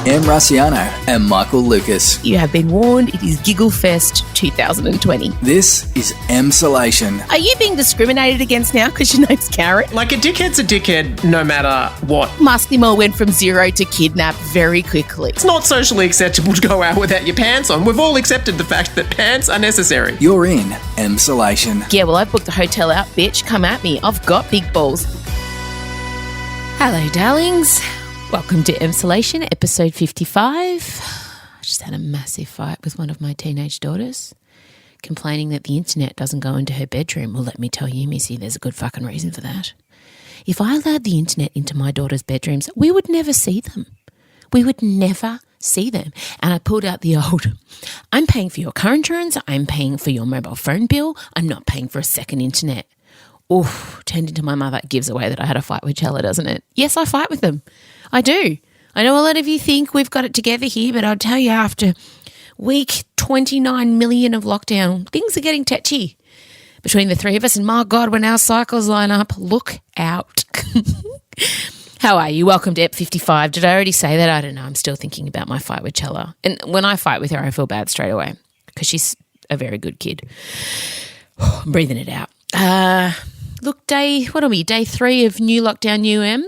Em Rusciano and Michael Lucas. You have been warned, it is Giggle Fest 2020. This is Emsolation. Are you being discriminated against now because your name's Karen? Like, a dickhead's a dickhead no matter what. Musty Mo went from zero to kidnap very quickly. It's not socially acceptable to go out without your pants on. We've all accepted the fact that pants are necessary. You're in Emsolation. Yeah, well, I've booked a hotel out, bitch. Come at me. I've got big balls. Hello, darlings. Welcome to Emsolation, episode 55. I just had a massive fight with one of my teenage daughters, complaining that the internet doesn't go into her bedroom. Well, let me tell you, Missy, there's a good fucking reason for that. If I allowed the internet into my daughter's bedrooms, we would never see them. We would never see them. And I pulled out the old, I'm paying for your car insurance, I'm paying for your mobile phone bill, I'm not paying for a second internet. Oh, turned into my mother. It gives away that I had a fight with Chella, doesn't it? Yes, I fight with them. I do. I know a lot of you think we've got it together here, but I'll tell you, after week 29 million of lockdown, things are getting touchy between the three of us. And my God, when our cycles line up, look out. How are you? Welcome to EP 55. Did I already say that? I don't know. I'm still thinking about my fight with Chella. And when I fight with her, I feel bad straight away because she's a very good kid. I'm breathing it out. Look, day 3 of new lockdown, new M.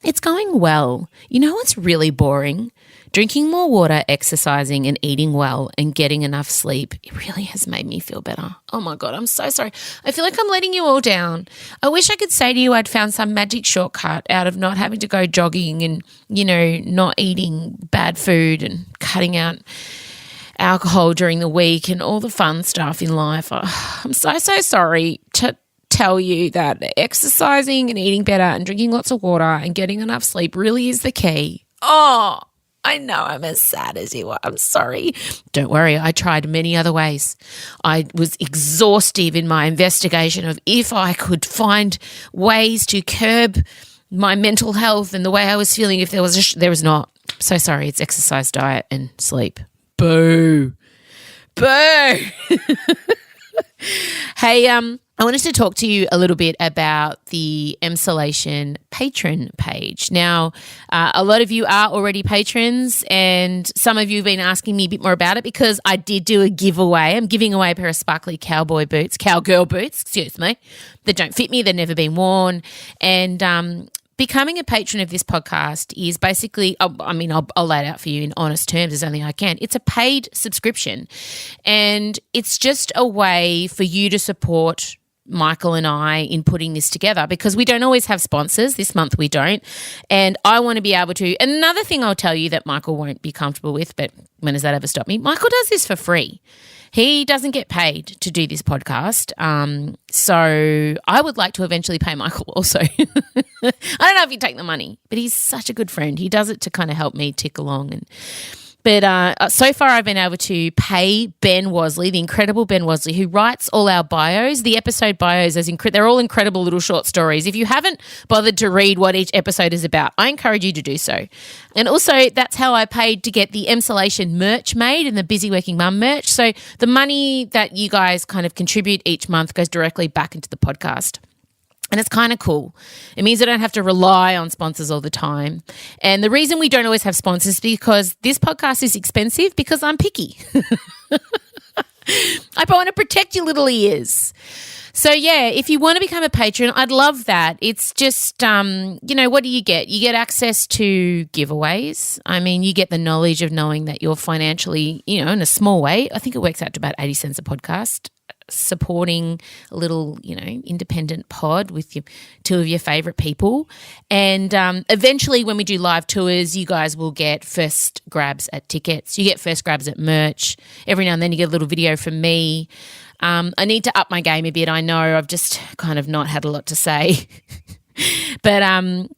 It's going well. You know what's really boring? Drinking more water, exercising and eating well and getting enough sleep. It really has made me feel better. Oh my God, I'm so sorry. I feel like I'm letting you all down. I wish I could say to you I'd found some magic shortcut out of not having to go jogging and, not eating bad food and cutting out alcohol during the week and all the fun stuff in life. Oh, I'm so sorry to tell you that exercising and eating better and drinking lots of water and getting enough sleep really is the key. Oh, I know I'm as sad as you are. I'm sorry. Don't worry. I tried many other ways. I was exhaustive in my investigation of if I could find ways to curb my mental health and the way I was feeling. If there was not. So sorry. It's exercise, diet and sleep. Boo. Boo. Hey, I wanted to talk to you a little bit about the Emsolation patron page. Now, a lot of you are already patrons and some of you have been asking me a bit more about it because I did do a giveaway. I'm giving away a pair of sparkly cowgirl boots, that don't fit me, they've never been worn. And becoming a patron of this podcast is basically, I'll lay it out for you in honest terms as only I can. It's a paid subscription and it's just a way for you to support Michael and I in putting this together because we don't always have sponsors. This month we don't. And I want to be able to, and another thing I'll tell you that Michael won't be comfortable with, but when does that ever stop me? Michael does this for free. He doesn't get paid to do this podcast. So I would like to eventually pay Michael also. I don't know if he'd take the money, but he's such a good friend. He does it to kind of help me tick along. But so far I've been able to pay Ben Wasley, the incredible Ben Wasley, who writes all our bios. The episode bios, they're all incredible little short stories. If you haven't bothered to read what each episode is about, I encourage you to do so. And also that's how I paid to get the Emsolation merch made and the Busy Working Mum merch. So the money that you guys kind of contribute each month goes directly back into the podcast. And it's kind of cool. It means I don't have to rely on sponsors all the time. And the reason we don't always have sponsors is because this podcast is expensive because I'm picky. I want to protect your little ears. So, yeah, if you want to become a patron, I'd love that. It's just, what do you get? You get access to giveaways. I mean, you get the knowledge of knowing that you're financially, in a small way. I think it works out to about 80 cents a podcast. Supporting a little, independent pod with two of your favourite people. And eventually when we do live tours, you guys will get first grabs at tickets. You get first grabs at merch. Every now and then you get a little video from me. I need to up my game a bit. I know I've just kind of not had a lot to say. But,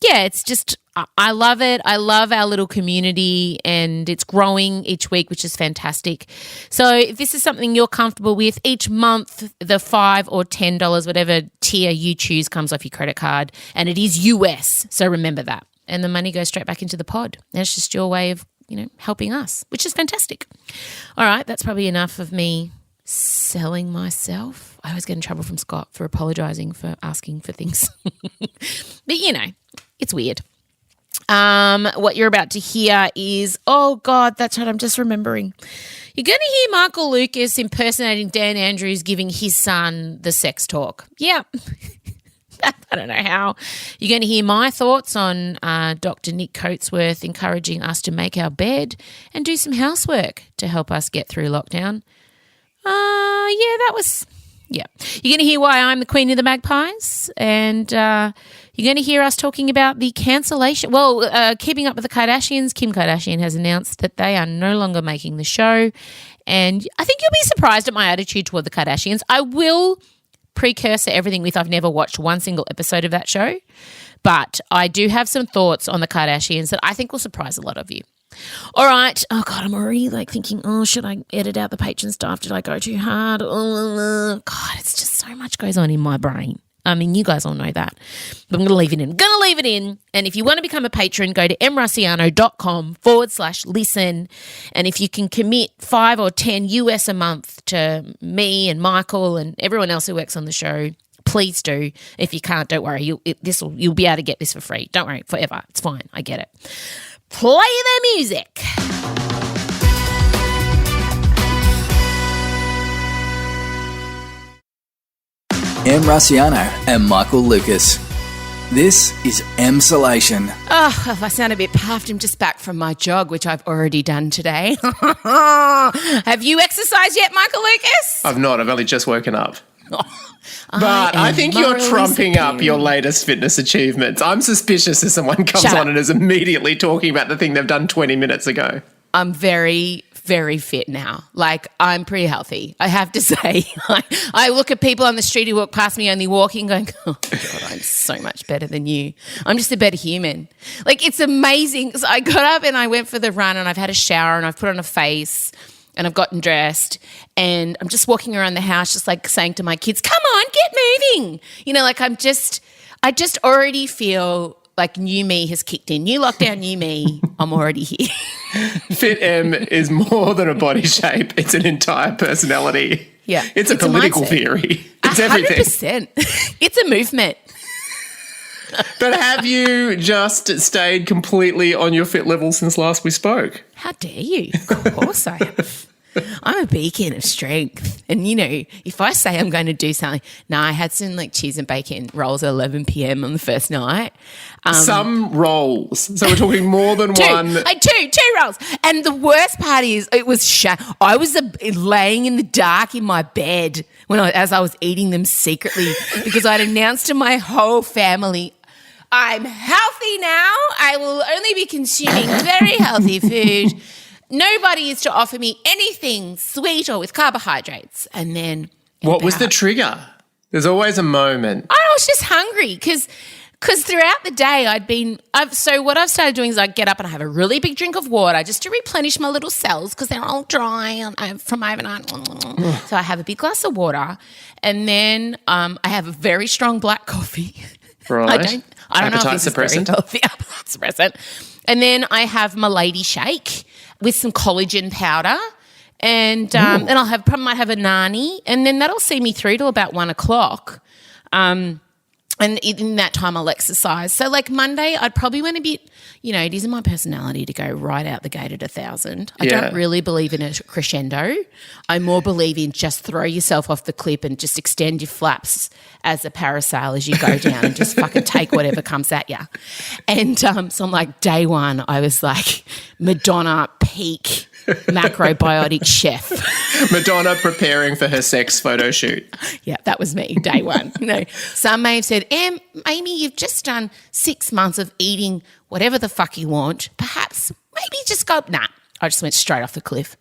it's just I love it. I love our little community and it's growing each week, which is fantastic. So if this is something you're comfortable with, each month the $5 or $10, whatever tier you choose, comes off your credit card and it is US. So remember that. And the money goes straight back into the pod. And it's just your way of, helping us, which is fantastic. All right, that's probably enough of me selling myself. I always get in trouble from Scott for apologising for asking for things. But, it's weird. What you're about to hear is, oh, God, that's what I'm just remembering. You're going to hear Michael Lucas impersonating Dan Andrews giving his son the sex talk. Yeah. I don't know how. You're going to hear my thoughts on Dr. Nick Coatsworth encouraging us to make our bed and do some housework to help us get through lockdown. You're going to hear why I'm the queen of the Magpies, and you're going to hear us talking about the cancellation. Well, keeping up with the Kardashians, Kim Kardashian has announced that they are no longer making the show, and I think you'll be surprised at my attitude toward the Kardashians. I will precursor everything with I've never watched one single episode of that show, but I do have some thoughts on the Kardashians that I think will surprise a lot of you. All right. Oh, God, I'm already thinking, should I edit out the patron stuff? Did I go too hard? God, it's just so much goes on in my brain. I mean, you guys all know that. But I'm going to leave it in. And if you want to become a patron, go to mrussiano.com/listen. And if you can commit $5 or $10 US a month to me and Michael and everyone else who works on the show, please do. If you can't, don't worry. You'll be able to get this for free. Don't worry, forever. It's fine. I get it. Play the music. Em Russiano and Michael Lucas. This is Emsolation. Oh, if I sound a bit puffed, I'm just back from my jog, which I've already done today. Have you exercised yet, Michael Lucas? I've not. I've only just woken up. But I think you're trumping up your latest fitness achievements. I'm suspicious if someone comes on and is immediately talking about the thing they've done 20 minutes ago. I'm very, very fit now. I'm pretty healthy, I have to say. I look at people on the street who walk past me only walking going, oh, God, I'm so much better than you. I'm just a better human. It's amazing. So I got up and I went for the run and I've had a shower and I've put on a face and I've gotten dressed and I'm just walking around the house just saying to my kids, come on, get moving. I just already feel like new me has kicked in. New lockdown, new me, I'm already here. Fit M is more than a body shape. It's an entire personality. Yeah. It's a political theory. It's 100%. everything. It's a movement. But have you just stayed completely on your fit level since last we spoke? How dare you? Of course I have. I'm a beacon of strength. And, if I say I'm going to do something, I had some cheese and bacon rolls at 11 p.m. on the first night. Some rolls. So we're talking more than one. Two rolls. And the worst part is it was I was laying in the dark in my bed as I was eating them secretly because I'd announced to my whole family, I'm healthy now. I will only be consuming very healthy food. Nobody is to offer me anything sweet or with carbohydrates. And then what was the trigger? There's always a moment. I was just hungry because throughout the day so what I've started doing is I get up and I have a really big drink of water just to replenish my little cells because they're all dry from overnight. So I have a big glass of water and then I have a very strong black coffee. Right. I don't know if this is very healthy. Appetite suppressant. And then I have my lady shake with some collagen powder, and I might have a nani, and then that'll see me through till about 1 o'clock. And in that time I'll exercise. So Monday I'd probably went a bit, it isn't my personality to go right out the gate at 1,000. I don't really believe in a crescendo. I more believe in just throw yourself off the cliff and just extend your flaps as a parasail as you go down and just fucking take whatever comes at you. And so I'm day one I was Madonna peak macrobiotic chef. Madonna preparing for her sex photo shoot. Yeah, that was me, day one. Some may have said, Amy, you've just done 6 months of eating whatever the fuck you want. Perhaps maybe just go. Nah, I just went straight off the cliff.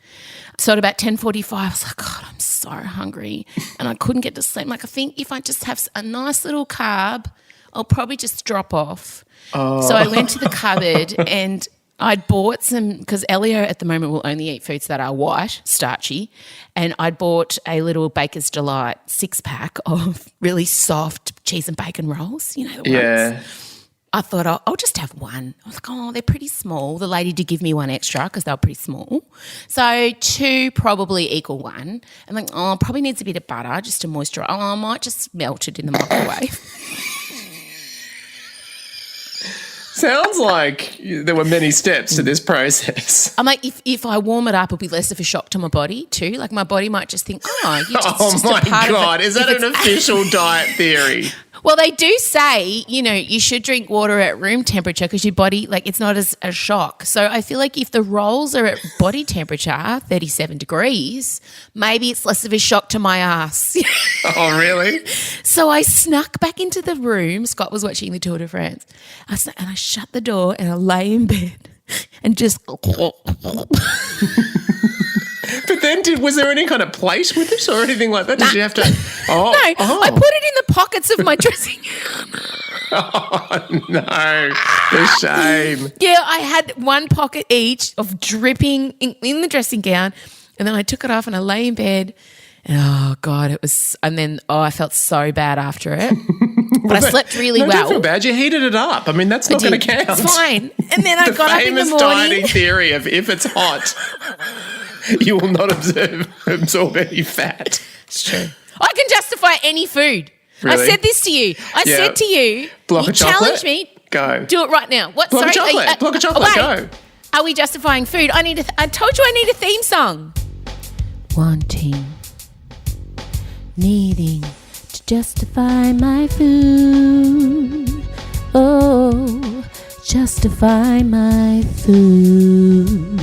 So at about 10:45, I was like, God, I'm so hungry. And I couldn't get to sleep. I think if I just have a nice little carb, I'll probably just drop off. Oh. So I went to the cupboard and I'd bought some, because Elio at the moment will only eat foods that are white, starchy, and I'd bought a little Baker's Delight 6-pack of really soft cheese and bacon rolls, the ones. I thought, I'll just have one. I was like, they're pretty small. The lady did give me one extra because they were pretty small. So 2 probably equal 1. And probably needs a bit of butter just to moisturise. I might just melt it in the microwave. Sounds like there were many steps to this process. I'm like, if I warm it up, it'll be less of a shock to my body too. Like my body might just think, oh my God, is that an official diet theory? Well, they do say, you should drink water at room temperature because your body, it's not as a shock. So I feel like if the rolls are at body temperature, 37 degrees, maybe it's less of a shock to my ass. Oh, really? So I snuck back into the room. Scott was watching the Tour de France. I shut the door and I lay in bed and just... But then was there any kind of plate with it or anything like that? Did you have to... No, I put it in the pockets of my dressing gown. Oh, no. The shame. Yeah, I had one pocket each of dripping in the dressing gown, and then I took it off and I lay in bed, and oh, God, it was... And then, I felt so bad after it. But I slept really well. Don't feel bad. You heated it up. I mean, that's not going to count. It's fine. And then I got up in the morning. The famous dieting theory of if it's hot... you will not absorb any fat. It's true. I can justify any food. Really? I said this to you. I said to you, block of chocolate. Challenge me. Go. Do it right now. What? Block of chocolate. Block of chocolate. Go. Are we justifying food? I told you I need a theme song. Wanting, needing to justify my food. Oh, justify my food.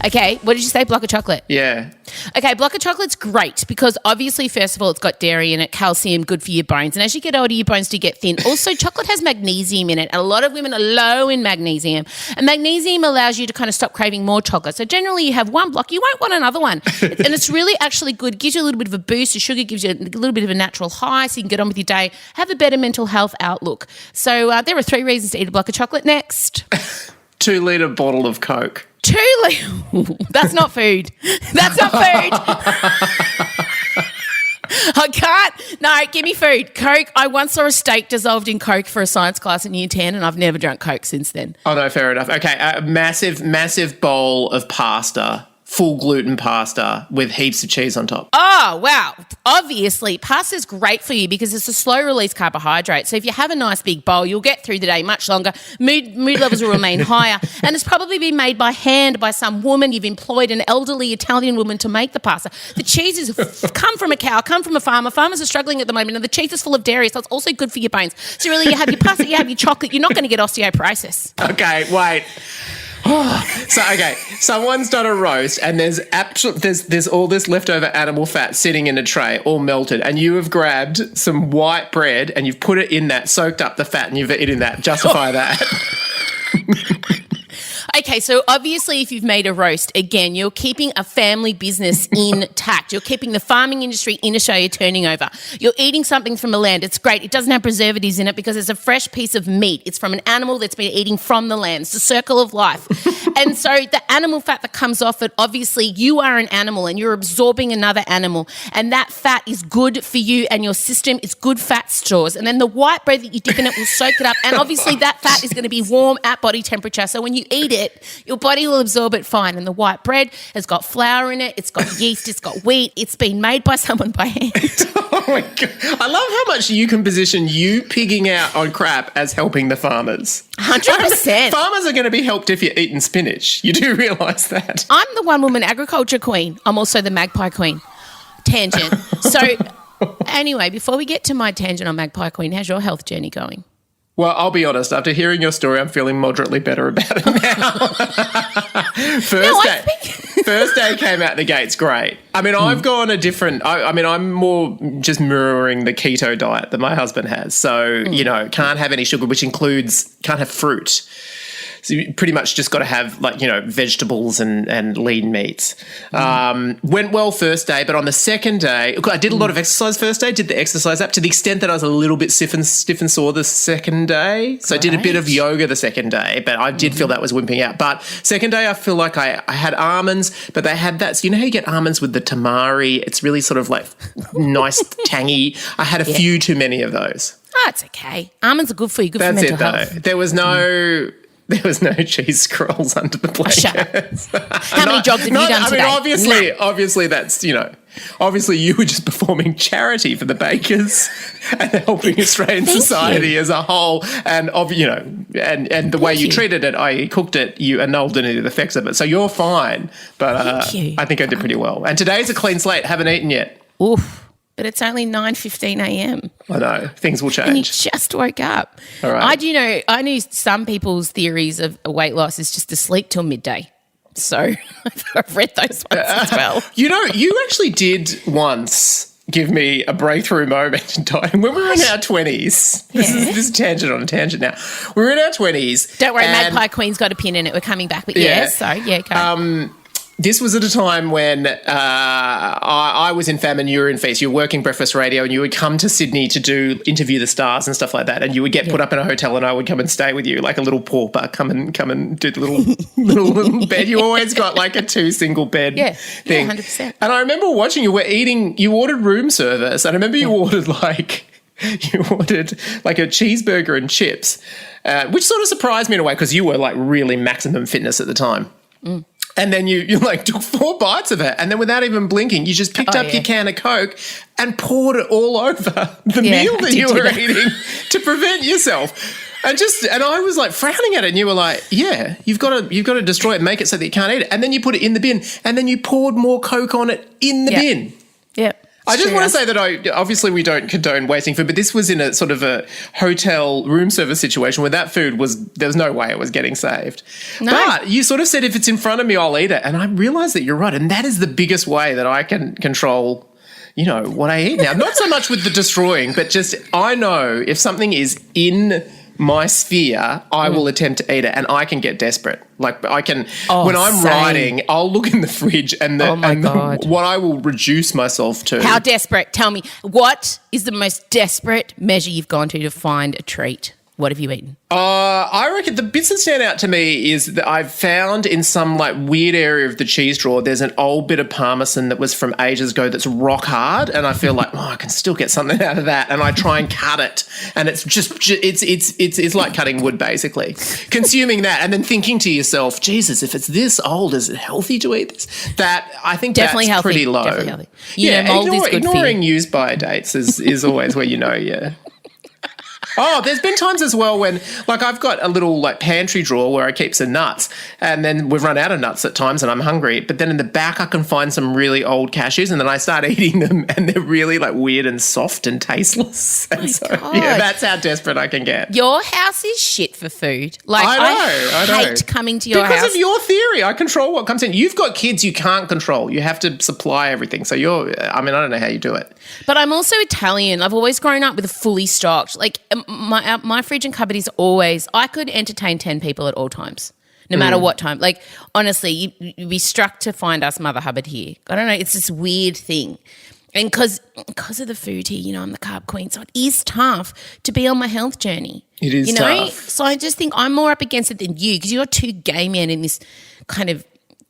Okay, what did you say? Block of chocolate? Yeah. Okay, block of chocolate's great because obviously, first of all, it's got dairy in it, calcium, good for your bones. And as you get older, your bones do get thin. Also, chocolate has magnesium in it. And a lot of women are low in magnesium. And magnesium allows you to kind of stop craving more chocolate. So generally, you have one block, you won't want another one. And it's really actually good. It gives you a little bit of a boost. The sugar gives you a little bit of a natural high so you can get on with your day. Have a better mental health outlook. So there are 3 reasons to eat a block of chocolate. Next. 2-litre bottle of Coke. 2 litres. That's not food. That's not food. I can't. No, give me food. Coke. I once saw a steak dissolved in Coke for a science class in year 10 and I've never drunk Coke since then. Oh, no, fair enough. Okay, a massive bowl of pasta, full gluten pasta with heaps of cheese on top. Oh, wow. Obviously, pasta's great for you because it's a slow-release carbohydrate. So if you have a nice big bowl, you'll get through the day much longer. Mood levels will remain higher. And it's probably been made by hand by some woman. You've employed an elderly Italian woman to make the pasta. The cheese has come from a cow, come from a farmer. Farmers are struggling at the moment and the cheese is full of dairy, so it's also good for your bones. So really, you have your pasta, you have your chocolate. You're not going to get osteoporosis. Okay, wait. Someone's done a roast and there's all this leftover animal fat sitting in a tray, all melted, and you have grabbed some white bread and you've put it in that, soaked up the fat, and you've eaten that. Justify that. Okay, so obviously if you've made a roast, again, you're keeping a family business intact. You're keeping the farming industry in Australia turning over. You're eating something from the land. It's great. It doesn't have preservatives in it because it's a fresh piece of meat. It's from an animal that's been eating from the land. It's the circle of life. And so the animal fat that comes off it, obviously you are an animal and you're absorbing another animal. And that fat is good for you and your system. It's good fat stores. And then the white bread that you dip in it will soak it up. And obviously that fat is going to be warm at body temperature. So when you eat it, your body will absorb it fine. And the white bread has got flour in it, it's got yeast, it's got wheat, it's been made by someone by hand. Oh my God. I love how much you can position you pigging out on crap as helping the farmers. 100%. Farmers are going to be helped if you're eating spinach. You do realise that. I'm the one-woman agriculture queen. I'm also the magpie queen. Tangent. So anyway, before we get to my tangent on magpie queen, how's your health journey going? Well, I'll be honest. After hearing your story, I'm feeling moderately better about it now. First day came out the gates great. I mean, I've gone a different... I'm more just mirroring the keto diet that my husband has. So, can't have any sugar, which includes can't have fruit. So you pretty much just got to have vegetables and lean meats. Went well first day, but on the second day, I did a lot of exercise first day, did the exercise app to the extent that I was a little bit stiff and sore the second day. So I did a bit of yoga the second day, but I did feel that was wimping out. But second day, I feel like I had almonds, but they had that. So you know how you get almonds with the tamari? It's really sort of like nice, tangy. I had a few too many of those. Oh, it's okay. Almonds are good for you, good for mental health. That's it though. There was no cheese scrolls under the blankets. Shut up. How many jobs have you done today? I mean, obviously that's, obviously you were just performing charity for the bakers and helping Australian society as a whole. And, and the way you treated it, i.e. cooked it, you annulled any of the effects of it. So you're fine. But I think I did pretty well. And today's a clean slate. Haven't eaten yet. Oof. But it's only 9:15 a.m. I know. Things will change. And you just woke up. All right. I knew some people's theories of weight loss is just to sleep till midday. So I've read those ones as well. You actually did once give me a breakthrough moment in time when we were in our 20s. This is tangent on a tangent now. We were in our 20s. Don't worry, Magpie Queen's got a pin in it. We're coming back. But go. This was at a time when I was in famine, you were in feast. You were working breakfast radio and you would come to Sydney to interview the stars and stuff like that. And you would get put up in a hotel and I would come and stay with you like a little pauper, come and do the little bed. You always got like a 2 single bed thing. Yeah, 100%. And I remember watching you ordered room service. And I remember you ordered like a cheeseburger and chips, which sort of surprised me in a way because you were like really maximum fitness at the time. Mm. And then you like took 4 bites of it and then without even blinking, you just picked up your can of Coke and poured it all over the meal that you were eating to prevent yourself. And I was like frowning at it and you were like, yeah, you've got to destroy it, make it so that you can't eat it. And then you put it in the bin and then you poured more Coke on it in the bin. Yep. I just want to say that obviously we don't condone wasting food, but this was in a sort of a hotel room service situation where that food there was no way it was getting saved. No. But you sort of said if it's in front of me, I'll eat it. And I realised that you're right. And that is the biggest way that I can control, what I eat now. Not so much with the destroying, but just I know if something is in my sphere, I will attempt to eat it and I can get desperate. Like I can, when I'm riding, I'll look in the fridge and what I will reduce myself to. How desperate? Tell me, what is the most desperate measure you've gone to find a treat? What have you eaten? I reckon the bits that stand out to me is that I've found in some like weird area of the cheese drawer, there's an old bit of Parmesan that was from ages ago that's rock hard, and I feel like I can still get something out of that, and I try and cut it, and it's just it's like cutting wood basically. Consuming that and then thinking to yourself, Jesus, if it's this old, is it healthy to eat this? That I think definitely that's healthy. Pretty low. Definitely healthy. Mold is good ignoring for you. use-by dates is always where Oh, there's been times as well when, like, I've got a little, like, pantry drawer where I keep some nuts, and then we've run out of nuts at times and I'm hungry, but then in the back I can find some really old cashews and then I start eating them and they're really, like, weird and soft and tasteless. And God. Yeah, that's how desperate I can get. Your house is shit for food. Like, I hate coming to your house. Because of your theory. I control what comes in. You've got kids you can't control. You have to supply everything. So I don't know how you do it. But I'm also Italian. I've always grown up with a fully stocked, like, my fridge and cupboard is always, I could entertain 10 people at all times, no matter what time. Like, honestly, you'd be struck to find us Mother Hubbard here. I don't know. It's this weird thing. And because of the food here, I'm the carb queen, so it is tough to be on my health journey. It is tough. So I just think I'm more up against it than you because you're 2 gay men in this kind of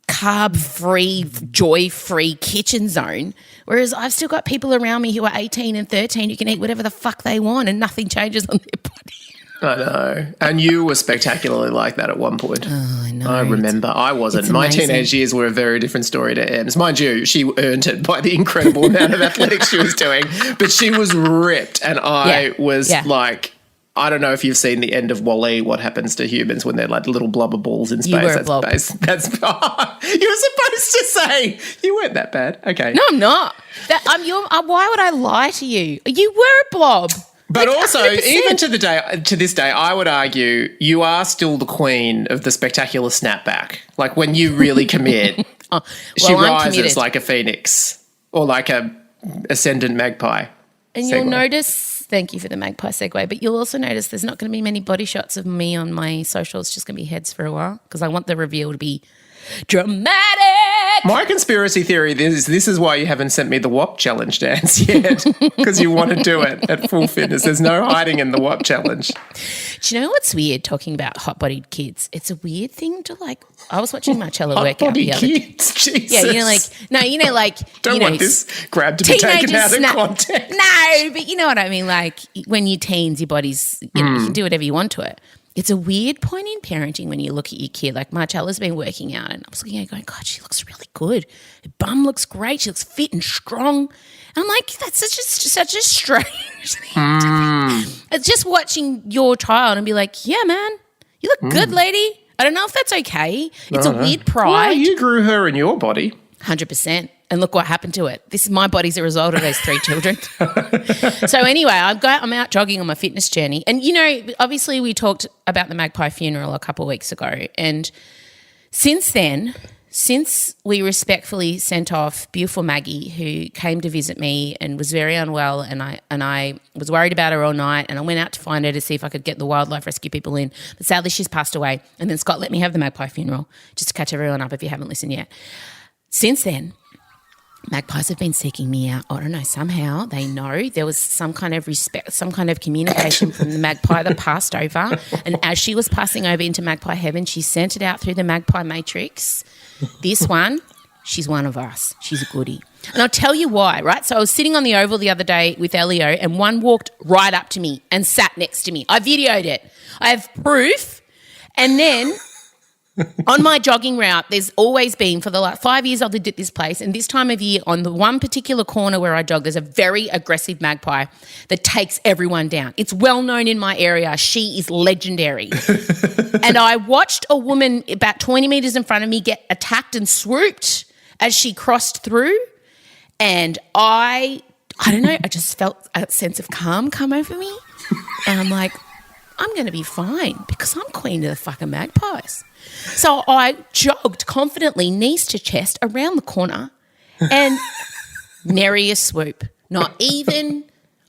carb-free, joy-free kitchen zone, whereas I've still got people around me who are 18 and 13 who can eat whatever the fuck they want and nothing changes on their body. I know. And you were spectacularly like that at one point. Oh, I know. I remember. I wasn't. My teenage years were a very different story to Em's. Mind you, she earned it by the incredible amount of athletics she was doing, but she was ripped and I was like, I don't know if you've seen the end of Wall-E, what happens to humans when they're like little blubber balls in space. You were a blob. That's you were supposed to say you weren't that bad. Okay. No, I'm not. Why would I lie to you? You were a blob. But like also, 100%. even to this day, I would argue you are still the queen of the spectacular snapback. Like when you really commit, she rises like a phoenix or like a ascendant magpie. And you'll notice, thank you for the magpie segue, but you'll also notice there's not going to be many body shots of me on my socials. It's just going to be heads for a while because I want the reveal to be dramatic. My conspiracy theory is this is why you haven't sent me the WAP challenge dance yet, because you want to do it at full fitness. There's no hiding in the WAP challenge. Do you know what's weird talking about hot-bodied kids? It's a weird thing to like. I was watching Marcella work out the other day. Kids, Jesus. Yeah, don't want this grab to be taken out of context. No, but you know what I mean. Like when you're teens, your body's you can do whatever you want to it. it's a weird point in parenting when you look at your kid. Like Marcella's been working out and I was looking at her going, God, she looks really good. Her bum looks great. She looks fit and strong. And I'm like, that's such a strange thing to think. It's just watching your child and be like, yeah, man, you look good, lady. I don't know if that's okay. It's a weird pride. Well, you grew her in your body. 100%. And look what happened to it. My body's a result of those 3 children. So anyway, I'm out jogging on my fitness journey. And, you know, obviously we talked about the Magpie funeral a couple of weeks ago. And since then, since we respectfully sent off beautiful Maggie, who came to visit me and was very unwell, and I was worried about her all night, and I went out to find her to see if I could get the wildlife rescue people in. But sadly, she's passed away. And then Scott let me have the Magpie funeral, just to catch everyone up if you haven't listened yet. Since then, Magpies have been seeking me out. I don't know, somehow they know there was some kind of respect, some kind of communication from the magpie that passed over. And as she was passing over into magpie heaven, she sent it out through the magpie matrix. This one, she's one of us. She's a goodie. And I'll tell you why, right? So I was sitting on the oval the other day with Elio and one walked right up to me and sat next to me. I videoed it. I have proof. And then on my jogging route, there's always been, for the last 5 years I've lived at this place, and this time of year on the one particular corner where I jog, there's a very aggressive magpie that takes everyone down. It's well known in my area. She is legendary. And I watched a woman about 20 metres in front of me get attacked and swooped as she crossed through, and I don't know, I just felt a sense of calm come over me, and I'm like, I'm going to be fine because I'm queen of the fucking magpies. So I jogged confidently, knees to chest, around the corner and nary a swoop. Not even,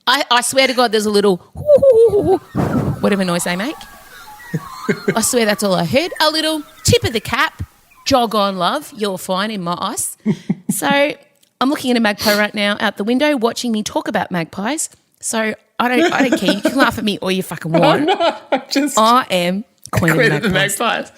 I swear to God, there's a little whatever noise they make. I swear that's all I heard. A little tip of the cap, jog on, love, you're fine in my eyes. So I'm looking at a magpie right now out the window watching me talk about magpies. So I don't care. You can laugh at me all you fucking want. Oh, no, I am queen of the magpies.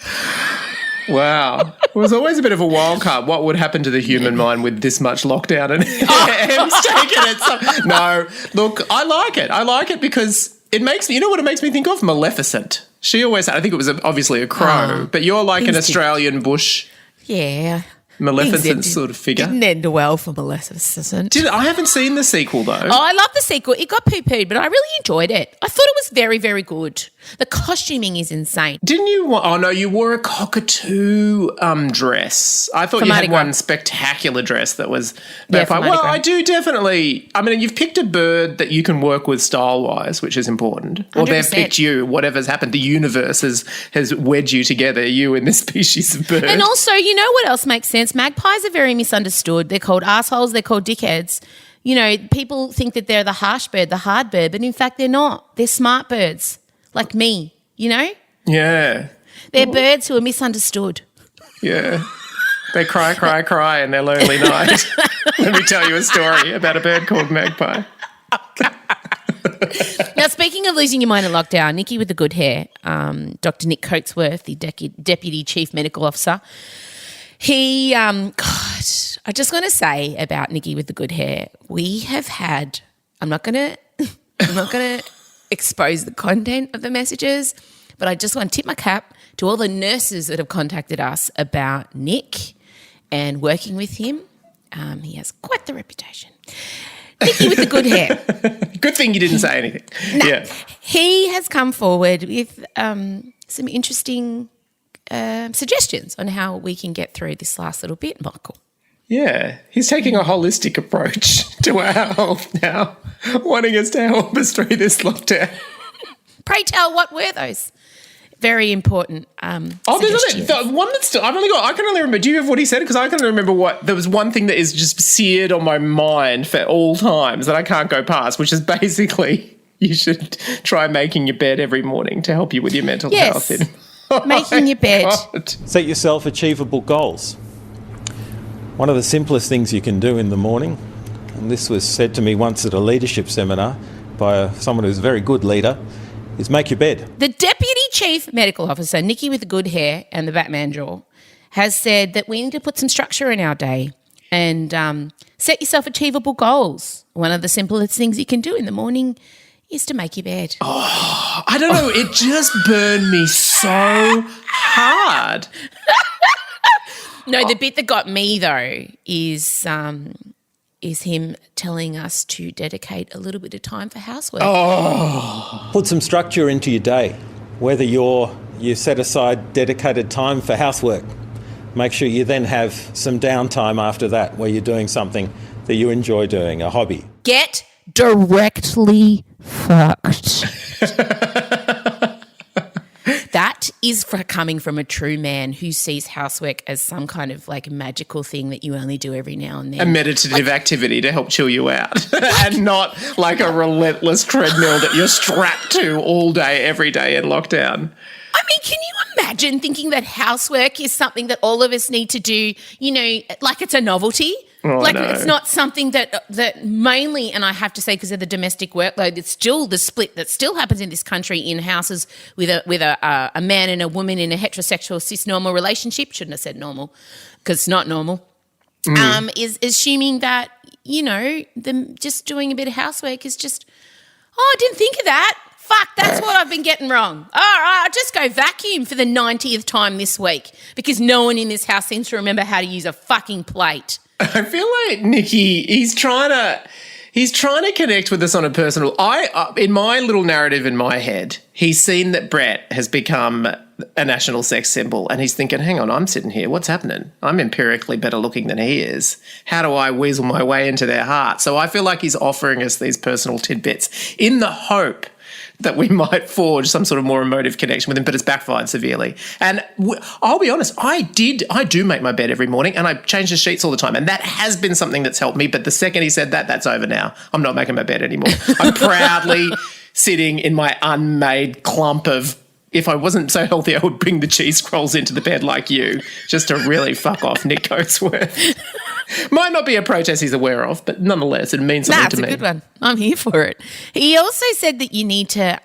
Wow. It was always a bit of a wild card. What would happen to the human mind with this much lockdown and Em's taking it? No, look, I like it. I like it because it makes me, you know what it makes me think of? Maleficent. She always had, I think it was obviously a crow, but you're like an Australian bush. Yeah. Maleficent sort of figure. Didn't end well for Maleficent. I haven't seen the sequel though. Oh, I love the sequel. It got poo-pooed, but I really enjoyed it. I thought it was very, very good. The costuming is insane. Didn't you? Oh no, you wore a cockatoo dress. I thought you had one spectacular dress that was. Yeah, well, I do definitely. I mean, you've picked a bird that you can work with style-wise, which is important. 100%. Or they've picked you. Whatever's happened, the universe has wedged you together. You and this species of bird. And also, you know what else makes sense? Magpies are very misunderstood. They're called assholes. They're called dickheads. You know, people think that they're the harsh bird, the hard bird, but in fact they're not. They're smart birds. Like me, you know? Yeah. They're birds who are misunderstood. Yeah. They cry, cry, cry in their lonely night. Let me tell you a story about a bird called Magpie. Now, speaking of losing your mind in lockdown, Nikki with the good hair, Dr. Nick Coatsworth, the Deputy Chief Medical Officer, he, God, I just want to say about Nikki with the good hair, we have had, I'm not going to expose the content of the messages, but I just want to tip my cap to all the nurses that have contacted us about Nick and working with him. He has quite the reputation. Nicky with the good hair. Good thing you didn't say anything. No, yeah. He has come forward with some interesting suggestions on how we can get through this last little bit, Michael. Yeah, he's taking a holistic approach to our health now, wanting us to help us through this lockdown. Pray tell, what were those? Very important suggestions. The one that's still, I can only remember, do you have what he said? Because I can only remember there was one thing that is just seared on my mind for all times that I can't go past, which is basically you should try making your bed every morning to help you with your mental health. Making your bed. God. Set yourself achievable goals. One of the simplest things you can do in the morning, and this was said to me once at a leadership seminar by someone who's a very good leader, is make your bed. The Deputy Chief Medical Officer, Nikki with the good hair and the Batman jaw, has said that we need to put some structure in our day and set yourself achievable goals. One of the simplest things you can do in the morning is to make your bed. Oh, I don't know. It just burned me so hard. No, the bit that got me though is him telling us to dedicate a little bit of time for housework. Oh. Put some structure into your day, whether you set aside dedicated time for housework. Make sure you then have some downtime after that where you're doing something that you enjoy doing, a hobby. Get directly fucked. That is coming from a true man who sees housework as some kind of like magical thing that you only do every now and then. A meditative activity to help chill you out and not like a relentless treadmill that you're strapped to all day, every day in lockdown. I mean, can you imagine thinking that housework is something that all of us need to do, you know, like it's a novelty? Oh, like no. It's not something that mainly, and I have to say because of the domestic workload, it's still the split that still happens in this country in houses with a man and a woman in a heterosexual cis-normal relationship. Shouldn't have said normal because it's not normal. Is assuming that, you know, them just doing a bit of housework is just, I didn't think of that. Fuck, that's what I've been getting wrong. All right, I'll just go vacuum for the 90th time this week because no one in this house seems to remember how to use a fucking plate. I feel like Nikki, he's trying to connect with us on a personal. In my little narrative in my head, he's seen that Brett has become a national sex symbol, and he's thinking, "Hang on, I'm sitting here. What's happening? I'm empirically better looking than he is. How do I weasel my way into their heart?" So I feel like he's offering us these personal tidbits in the hope that we might forge some sort of more emotive connection with him, but it's backfired severely. And I'll be honest, I do make my bed every morning and I change the sheets all the time, and that has been something that's helped me, but the second he said that, that's over now. I'm not making my bed anymore. I'm proudly sitting in my unmade clump of, if I wasn't so healthy, I would bring the cheese scrolls into the bed like you, just to really fuck off Nick Coatsworth. Might not be a protest he's aware of, but nonetheless, it means something to me. That's a good one. I'm here for it. He also said that you need to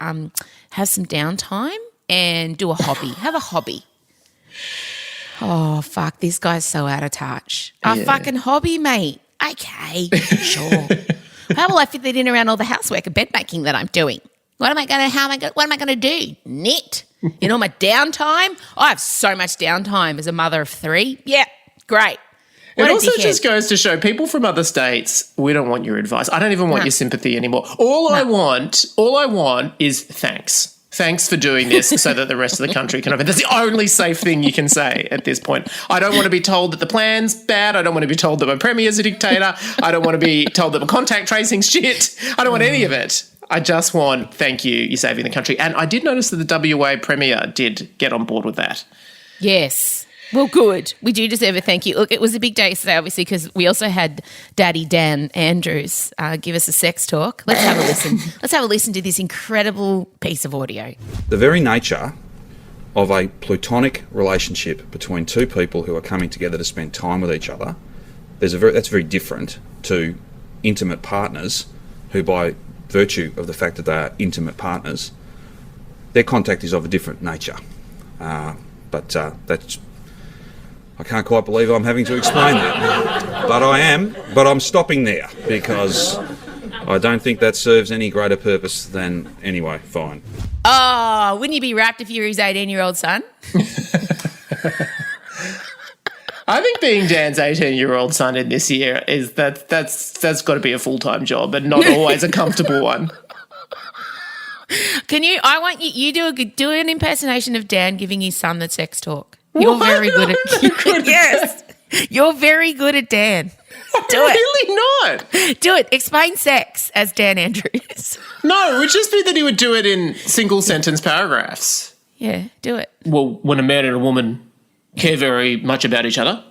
have some downtime and do a hobby. Have a hobby. Oh, fuck, this guy's so out of touch. A fucking hobby, mate. Okay, sure. How will I fit that in around all the housework and bed making that I'm doing? What am I going to do? Knit? In all my downtime? I have so much downtime as a mother of 3. Yeah, great. It also just goes to show people from other states, we don't want your advice. I don't even want your sympathy anymore. All I want is thanks. Thanks for doing this so that the rest of the country can have it. That's the only safe thing you can say at this point. I don't want to be told that the plan's bad. I don't want to be told that my premier's a dictator. I don't want to be told that my contact tracing's shit. I don't want any of it. I just want, thank you, you're saving the country. And I did notice that the WA Premier did get on board with that. Yes. Well, good. We do deserve a thank you. Look, it was a big day today, obviously, because we also had Daddy Dan Andrews give us a sex talk. Let's have a listen. Let's have a listen to this incredible piece of audio. The very nature of a platonic relationship between two people who are coming together to spend time with each other, that's very different to intimate partners who, by virtue of the fact that they are intimate partners, their contact is of a different nature. But I can't quite believe I'm having to explain that. But I am, but I'm stopping there because I don't think that serves any greater purpose than, anyway, fine. Oh, wouldn't you be rapt if you were his 18-year-old son? I think being Dan's 18-year-old son in this year is that's got to be a full-time job and not always a comfortable one. I want you do an impersonation of Dan giving his son the sex talk. You're very good at yes. You're very good at Dan. Do it. Really not. Do it. Explain sex as Dan Andrews. No, it would just be that he would do it in single sentence paragraphs. Yeah, do it. Well, when a man and a woman care very much about each other,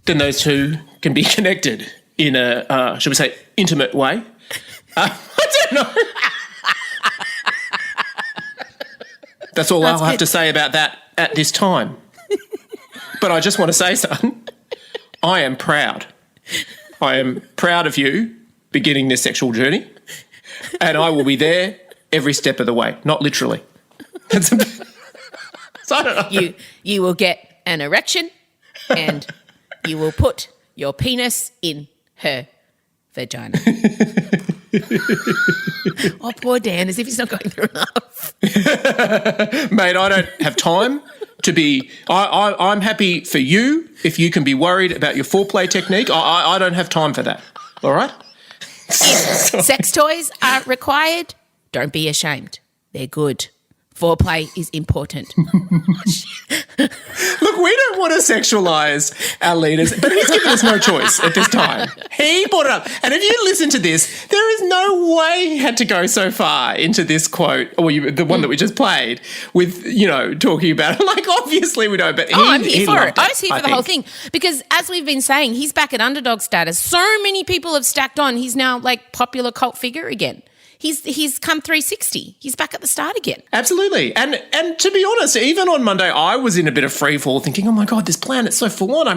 then those two can be connected in a, should we say, intimate way. I don't know. That's all I'll have to say about that at this time. But I just want to say, son, I am proud. I am proud of you beginning this sexual journey, and I will be there every step of the way, not literally. So I don't know. You will get an erection and you will put your penis in her vagina. Oh, poor Dan, as if he's not going through enough. Mate, I don't have time to be. I'm happy for you if you can be worried about your foreplay technique. I don't have time for that. All right? Sex toys are required. Don't be ashamed. They're good. Foreplay is important. Look, we don't want to sexualise our leaders, but he's given us no choice at this time. He brought it up. And if you listen to this, there is no way he had to go so far into this quote, or the one that we just played, with, talking about it. Like, obviously we don't, but I'm here for it. I was here for the whole think. thing. Because as we've been saying, he's back at underdog status. So many people have stacked on. He's now like popular cult figure again. He's come 360. He's back at the start again. Absolutely. And to be honest, even on Monday, I was in a bit of free fall thinking, oh my God, this planet's so full on. Are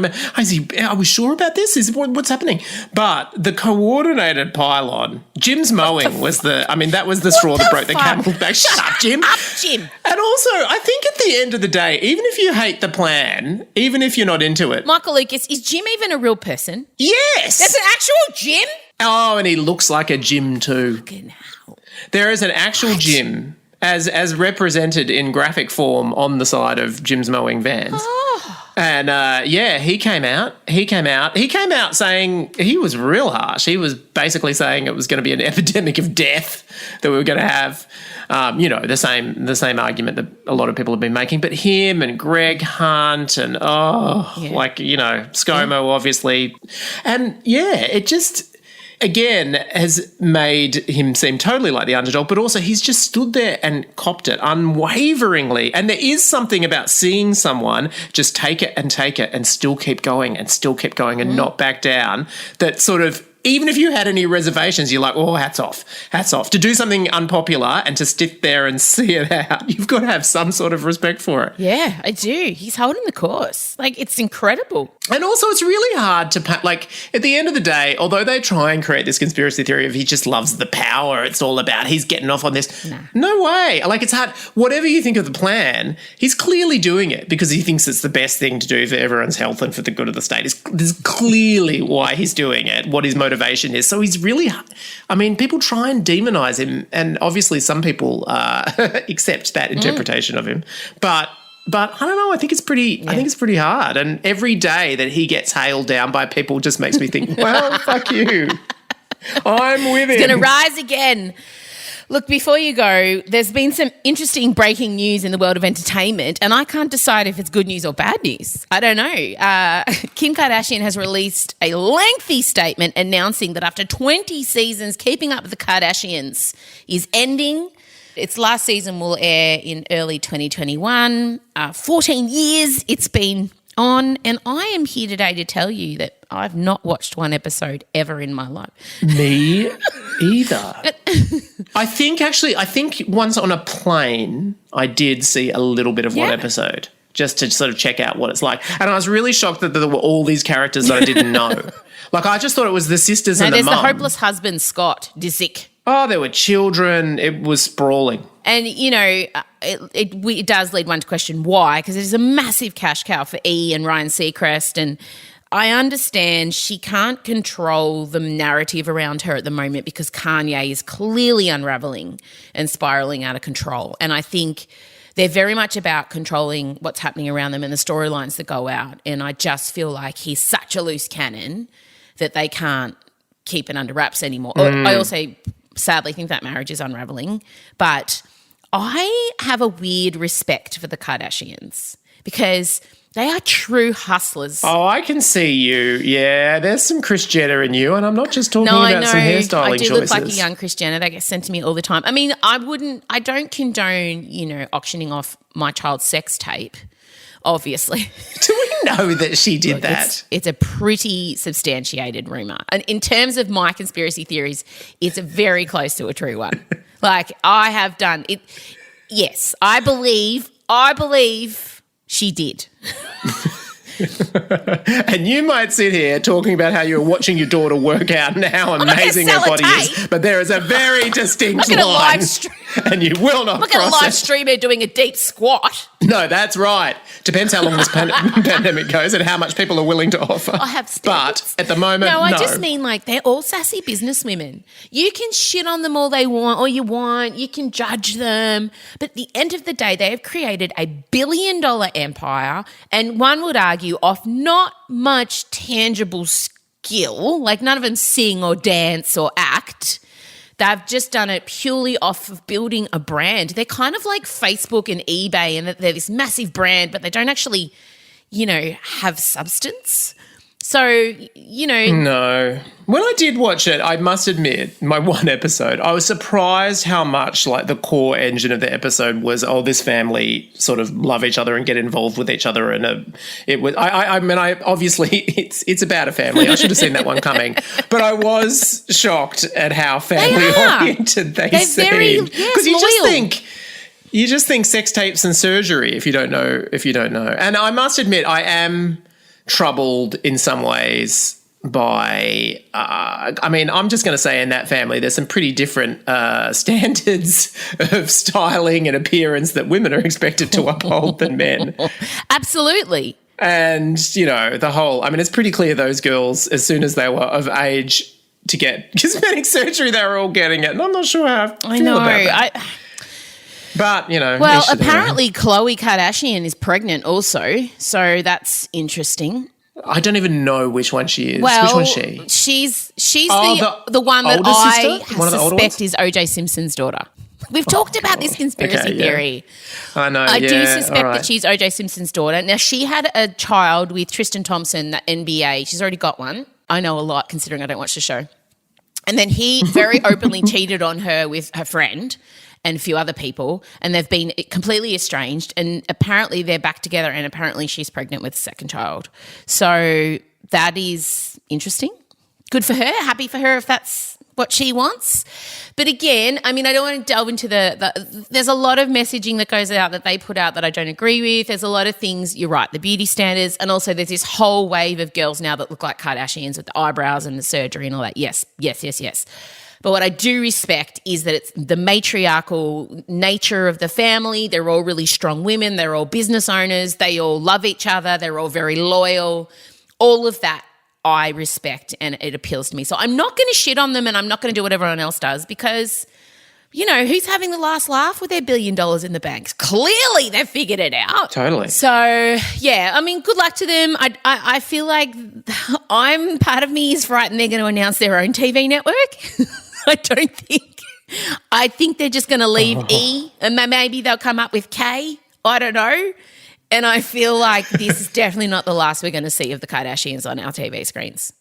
we sure about this? What's happening? But the coordinated pylon, Jim's mowing was that was the straw that broke the camel's back. Shut up, Jim. Up, Jim. And also, I think at the end of the day, even if you hate the plan, even if you're not into it. Michael Lucas, is Jim even a real person? Yes. That's an actual Jim? Oh, and he looks like a Jim too. Fucking hell. There is an actual Jim as represented in graphic form on the side of Jim's mowing vans. Oh. And he came out. He came out saying he was real harsh. He was basically saying it was going to be an epidemic of death that we were going to have. The same argument that a lot of people have been making. But him and Greg Hunt and ScoMo obviously, and it just. Again, has made him seem totally like the underdog, but also he's just stood there and copped it unwaveringly. And there is something about seeing someone just take it and still keep going and not back down that sort of, even if you had any reservations, you're like, oh, hats off. To do something unpopular and to sit there and see it out, you've got to have some sort of respect for it. Yeah, I do. He's holding the course. Like, it's incredible. And also, it's really hard to, at the end of the day, although they try and create this conspiracy theory of he just loves the power, it's all about he's getting off on this. Nah. No way. Like, it's hard. Whatever you think of the plan, he's clearly doing it because he thinks it's the best thing to do for everyone's health and for the good of the state. This is clearly why he's doing it, what his motivation is. So he's really, people try and demonize him, and obviously some people accept that interpretation of him. But I don't know. I think it's pretty hard. And every day that he gets hailed down by people just makes me think, well, fuck you. I'm with him. He's going to rise again. Look, before you go, there's been some interesting breaking news in the world of entertainment, and I can't decide if it's good news or bad news. I don't know. Kim Kardashian has released a lengthy statement announcing that after 20 seasons, Keeping Up with the Kardashians is ending. Its last season will air in early 2021. 14 years it's been on, and I am here today to tell you that I've not watched one episode ever in my life. Me either. I think once on a plane I did see a little bit of one episode just to sort of check out what it's like. And I was really shocked that there were all these characters that I didn't know. Like, I just thought it was the sisters and the mum. There's the hopeless husband, Scott Disick. Oh, there were children. It was sprawling. And, it does lead one to question why, because it is a massive cash cow for E and Ryan Seacrest. And I understand she can't control the narrative around her at the moment because Kanye is clearly unraveling and spiraling out of control. And I think they're very much about controlling what's happening around them and the storylines that go out. And I just feel like he's such a loose cannon that they can't keep it under wraps anymore. I also sadly think that marriage is unraveling. But I have a weird respect for the Kardashians because they are true hustlers. Oh, I can see you. Yeah, there's some Kris Jenner in you, and I'm not just talking about some hairstyling choices. I do look like a young Kris Jenner. That gets sent to me all the time. I mean, I don't condone, auctioning off my child's sex tape, obviously. Do we know that she did that? It's a pretty substantiated rumour. And in terms of my conspiracy theories, it's very close to a true one. Like, I have done it. Yes, I believe she did. And you might sit here talking about how you're watching your daughter work out and how amazing her body is, but there is a very distinct line. and you will not Look at a cross live it. streamer doing a deep squat. No, that's right. Depends how long this pandemic goes and how much people are willing to offer. I have standards. But at the moment, No, I just mean like they're all sassy businesswomen. You can shit on them all they want or you want. You can judge them. But at the end of the day, they have created a billion-dollar empire, and one would argue off not much tangible skill, like none of them sing or dance or act. They've just done it purely off of building a brand. They're kind of like Facebook and eBay, and they're this massive brand, but they don't actually, have substance. So, No. When I did watch it, I must admit, my one episode, I was surprised how much like the core engine of the episode was, this family sort of love each other and get involved with each other. And it was, I mean, obviously it's about a family. I should have seen that one coming. But I was shocked at how family oriented they seem. Because you just think sex tapes and surgery if you don't know. And I must admit, I am troubled in some ways by, I'm just going to say in that family, there's some pretty different standards of styling and appearance that women are expected to uphold than men. Absolutely. And, it's pretty clear those girls, as soon as they were of age to get cosmetic surgery, they were all getting it. And I'm not sure how I feel about that. But, Well, apparently Khloe Kardashian is pregnant also, so that's interesting. I don't even know which one she is. Well, which one's she? She's the one that I suspect is O.J. Simpson's daughter. We've talked about this conspiracy theory. I know, I do suspect that she's O.J. Simpson's daughter. Now, she had a child with Tristan Thompson, the NBA. She's already got one. I know a lot considering I don't watch the show. And then he very openly cheated on her with her friend and a few other people, and they've been completely estranged, and apparently they're back together, and apparently she's pregnant with a second child. So that is interesting. Good for her. Happy for her if that's what she wants. But again, I don't want to delve into there's a lot of messaging that goes out that they put out that I don't agree with. There's a lot of things, you're right, the beauty standards, and also there's this whole wave of girls now that look like Kardashians with the eyebrows and the surgery and all that. Yes. But what I do respect is that it's the matriarchal nature of the family. They're all really strong women. They're all business owners. They all love each other. They're all very loyal. All of that I respect, and it appeals to me. So I'm not going to shit on them, and I'm not going to do what everyone else does because, who's having the last laugh with their $1 billion in the banks? Clearly they've figured it out. Totally. So, yeah, good luck to them. I feel like part of me is frightened they're going to announce their own TV network. I think they're just going to leave E, and maybe they'll come up with K. I don't know. And I feel like this is definitely not the last we're going to see of the Kardashians on our TV screens.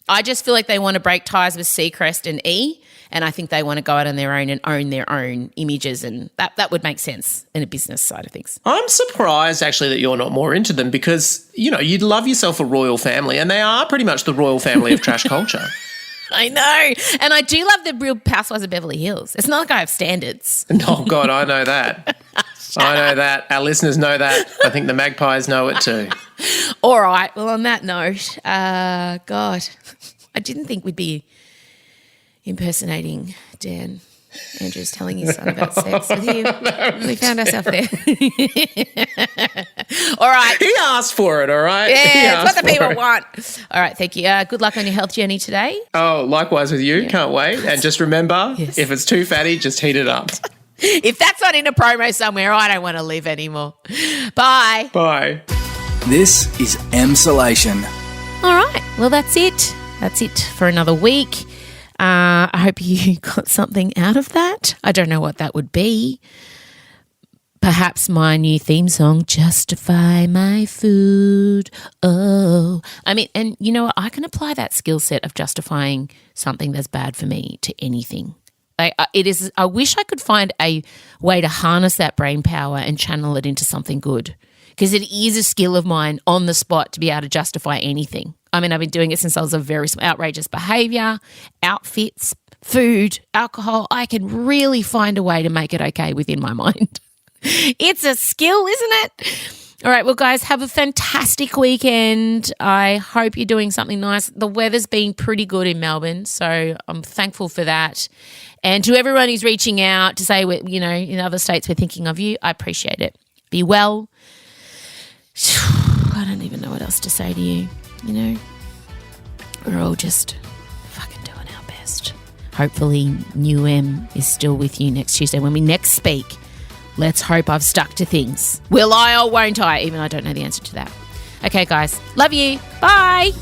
I just feel like they want to break ties with Seacrest and E, and I think they want to go out on their own and own their own images, and that would make sense in a business side of things. I'm surprised, actually, that you're not more into them because, you'd love yourself a royal family, and they are pretty much the royal family of trash culture. I know. And I do love the Real Housewives of Beverly Hills. It's not like I have standards. Oh, God, I know that. I know that. Our listeners know that. I think the Magpies know it too. All right. Well, on that note, God, I didn't think we'd be impersonating Dan Andrews telling his son about sex with you. We found ourselves there. All right. He asked for it, all right? Yeah, it's what the people want. All right, thank you. Good luck on your health journey today. Oh, likewise with you. Yeah. Can't wait. And just remember, if it's too fatty, just heat it up. If that's not in a promo somewhere, I don't want to live anymore. Bye. Bye. This is Emsolation. All right. Well, that's it. That's it for another week. I hope you got something out of that. I don't know what that would be. Perhaps my new theme song, Justify My Food. Oh. And you know what? I can apply that skill set of justifying something that's bad for me to anything. I wish I could find a way to harness that brain power and channel it into something good, because it is a skill of mine on the spot to be able to justify anything. I've been doing it since I was a very small. Outrageous behaviour, outfits, food, alcohol. I can really find a way to make it okay within my mind. It's a skill, isn't it? All right, well, guys, have a fantastic weekend. I hope you're doing something nice. The weather's been pretty good in Melbourne, so I'm thankful for that. And to everyone who's reaching out to say, in other states we're thinking of you, I appreciate it. Be well. I don't even know what else to say to you, We're all just fucking doing our best. Hopefully new Em is still with you next Tuesday when we next speak. Let's hope I've stuck to things. Will I or won't I? Even I don't know the answer to that. Okay, guys. Love you. Bye.